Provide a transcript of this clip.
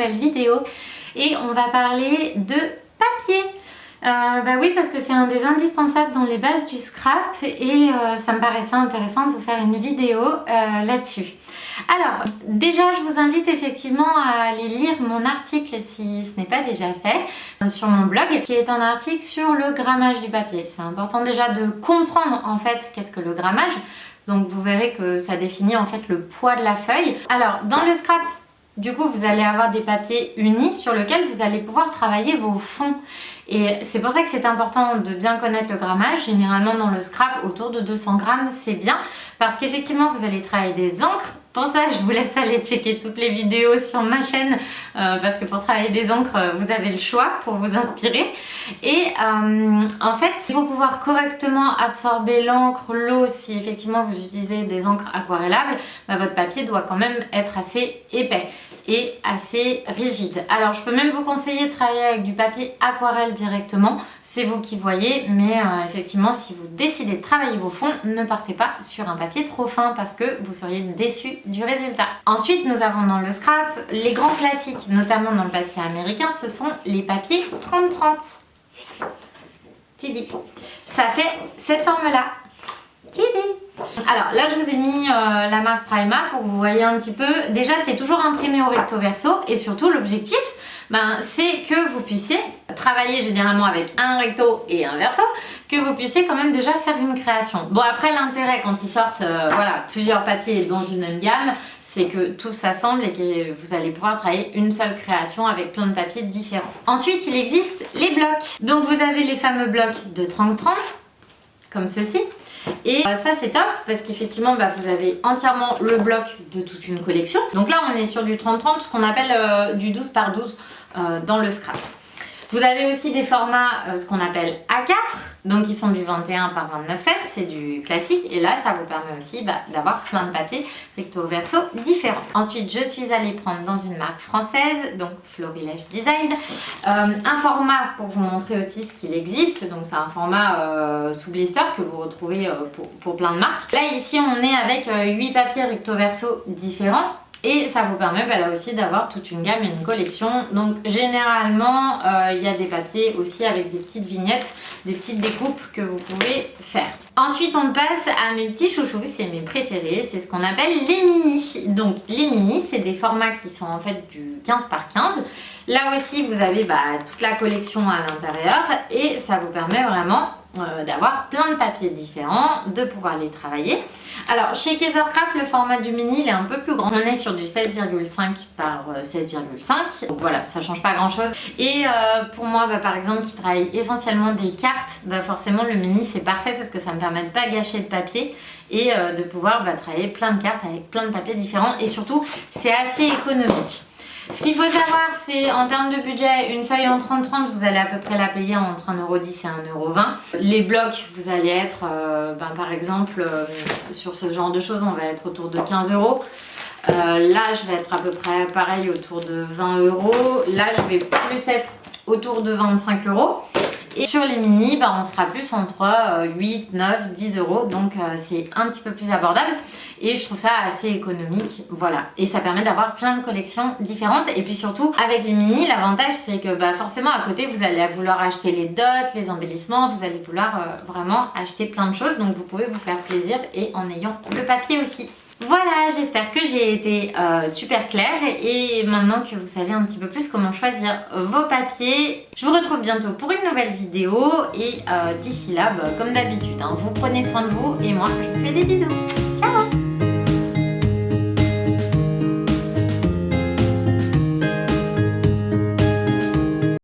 nouvelle vidéo et on va parler de papier. Bah oui, parce que c'est un des indispensables dans les bases du scrap et ça me paraissait intéressant de vous faire une vidéo là-dessus. Alors, déjà je vous invite effectivement à aller lire mon article si ce n'est pas déjà fait sur mon blog, qui est un article sur le grammage du papier. C'est important déjà de comprendre en fait qu'est-ce que le grammage. Donc vous verrez que ça définit en fait le poids de la feuille. Alors dans le scrap, du coup vous allez avoir des papiers unis sur lesquels vous allez pouvoir travailler vos fonds. Et c'est pour ça que c'est important de bien connaître le grammage. Généralement dans le scrap, autour de 200 grammes, c'est bien. Parce qu'effectivement vous allez travailler des encres. Pour ça, je vous laisse aller checker toutes les vidéos sur ma chaîne parce que pour travailler des encres, vous avez le choix pour vous inspirer. Et en fait, pour pouvoir correctement absorber l'encre, l'eau, si effectivement vous utilisez des encres aquarellables, bah, votre papier doit quand même être assez épais et assez rigide. Alors, je peux même vous conseiller de travailler avec du papier aquarelle directement. C'est vous qui voyez, mais effectivement, si vous décidez de travailler vos fonds, ne partez pas sur un papier trop fin parce que vous seriez déçus du résultat. Ensuite, nous avons dans le scrap les grands classiques, notamment dans le papier américain, ce sont les papiers 30-30. Tidi. Ça fait cette forme-là. Tidi. Alors là, je vous ai mis la marque Prima pour que vous voyez un petit peu. Déjà, c'est toujours imprimé au recto verso et surtout, l'objectif, c'est que vous puissiez travailler généralement avec un recto et un verso, que vous puissiez quand même déjà faire une création. Bon, après, l'intérêt quand ils sortent voilà, plusieurs papiers dans une même gamme, c'est que tout s'assemble et que vous allez pouvoir travailler une seule création avec plein de papiers différents. Ensuite, il existe les blocs. Donc, vous avez les fameux blocs de 30-30, comme ceci. Et ça c'est top parce qu'effectivement vous avez entièrement le bloc de toute une collection. Donc là on est sur du 30-30, ce qu'on appelle du 12 par 12 dans le scrap. Vous avez aussi des formats ce qu'on appelle A4, donc ils sont du 21 par 29,7, c'est du classique et là ça vous permet aussi d'avoir plein de papiers recto verso différents. Ensuite je suis allée prendre dans une marque française, donc Florilège Design, un format pour vous montrer aussi ce qu'il existe, donc c'est un format sous blister que vous retrouvez pour plein de marques. Là ici on est avec 8 papiers recto verso différents. Et ça vous permet là aussi d'avoir toute une gamme et une collection. Donc généralement, il y a des papiers aussi avec des petites vignettes, des petites découpes que vous pouvez faire. Ensuite, on passe à mes petits chouchous, c'est mes préférés, c'est ce qu'on appelle les mini. Donc les mini, c'est des formats qui sont en fait du 15 par 15. Là aussi, vous avez toute la collection à l'intérieur et ça vous permet vraiment d'avoir plein de papiers différents, de pouvoir les travailler. Alors chez Kaisercraft, le format du mini il est un peu plus grand. On est sur du 16,5 par 16,5. Donc voilà, ça change pas grand chose. Et pour moi, par exemple, qui travaille essentiellement des cartes, forcément le mini c'est parfait parce que ça me permet de pas gâcher de papier et de pouvoir travailler plein de cartes avec plein de papiers différents. Et surtout, c'est assez économique. Ce qu'il faut savoir, c'est en termes de budget, une feuille en 30-30, vous allez à peu près la payer entre 1,10 € et 1,20 €. Les blocs, vous allez être, par exemple, sur ce genre de choses, on va être autour de 15 €. Là, je vais être à peu près pareil, autour de 20 €. Là, je vais plus être autour de 25 €. Et sur les mini, on sera plus entre 8, 9, 10 €. Donc c'est un petit peu plus abordable. Et je trouve ça assez économique. Voilà. Et ça permet d'avoir plein de collections différentes. Et puis surtout, avec les mini, l'avantage c'est que forcément à côté, vous allez vouloir acheter les dots, les embellissements. Vous allez vouloir vraiment acheter plein de choses. Donc vous pouvez vous faire plaisir et en ayant le papier aussi. Voilà, j'espère que j'ai été super claire et maintenant que vous savez un petit peu plus comment choisir vos papiers, je vous retrouve bientôt pour une nouvelle vidéo et d'ici là, comme d'habitude, vous prenez soin de vous et moi je vous fais des bisous. Ciao!